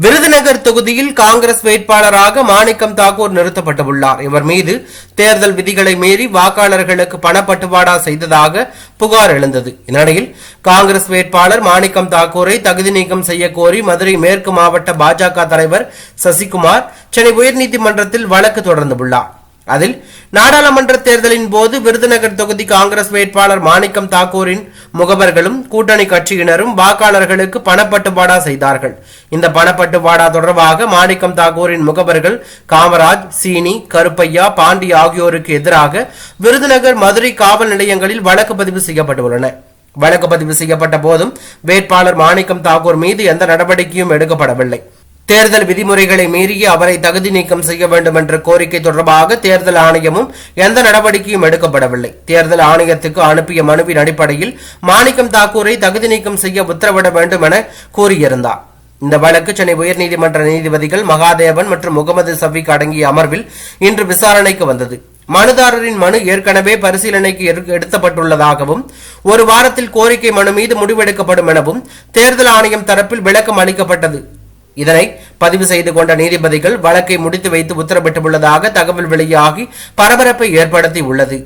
விருதுநகர் தொகுதியில் காங்கிரஸ் வேட்பாளராக மாணிக்கம் தாக்கூர் நிறுத்தப்பட்டுள்ளார். இவர் மீது தேர்தல் விதிகளை மீறி வாக்காளர்களுக்கு பணப்பட்டுவாடா செய்ததாக புகார் எழுந்தது. இந்நிலையில் காங்கிரஸ் வேட்பாளர் மாணிக்கம் தாக்கூரை தகுதி நீக்கம் செய்ய கோரி மதுரை மேற்கு மாவட்ட பாஜக தலைவர் சசிகுமார் சென்னை உயர்நீதிமன்றத்தில் வழக்கு தொடர்ந்துள்ளார். அதில் நாடாளுமன்ற தேர்தலின் போது விருதுநகர் தொகுதி காங்கிரஸ் வேட்பாளர் மாணிக்கம் தாக்கூரின் முகவர்களும் கூட்டணி கட்சியினரும் வாக்காளர்களுக்கு பணப்பட்டுவாடா செய்தார்கள். இந்த பணப்பட்டுவாடா தொடர்பாக மாணிக்கம் தாக்கூரின் முகவர்கள் காமராஜ், சீனி, கருப்பையா, பாண்டி ஆகியோருக்கு எதிராக விருதுநகர், மதுரை காவல் நிலையங்களில் வழக்கு பதிவு செய்யப்பட்டுள்ளன. வழக்கு பதிவு செய்யப்பட்ட போதும் வேட்பாளர் மாணிக்கம் தாக்கூர் மீது எந்த நடவடிக்கையும் எடுக்கப்படவில்லை. தேர்தல் விதிமுறைகளை மீறிய அவரை தகுதி நீக்கம் செய்ய வேண்டும் என்ற கோரிக்கை தொடர்பாக தேர்தல் ஆணையமும் எந்த நடவடிக்கையும் எடுக்கப்படவில்லை. தேர்தல் ஆணையத்துக்கு அனுப்பிய மனுவின் அடிப்படையில் மாணிக்கம் தாக்கூரை தகுதி நீக்கம் செய்ய உத்தரவிட வேண்டும் என கூறியிருந்தார். இந்த வழக்கு சென்னை உயர்நீதிமன்ற நீதிபதிகள் மகாதேவன் மற்றும் முகமது சஃபீக் அடங்கிய அமர்வில் இன்று விசாரணைக்கு வந்தது. மனுதாரரின் மனு ஏற்கனவே பரிசீலனைக்கு எடுத்தப்பட்டுள்ளதாகவும் ஒரு வாரத்தில் கோரிக்கை மனு மீது முடிவெடுக்கப்படும் எனவும் தேர்தல் ஆணையம் தரப்பில் விளக்கம் அளிக்கப்பட்டது. இதனை பதிவு செய்து கொண்ட நீதிபதிகள் வழக்கை முடித்து வைத்து உத்தரவிட்டுள்ளதாக தகவல் வெளியாகி பரபரப்பை ஏற்படுத்தி உள்ளது.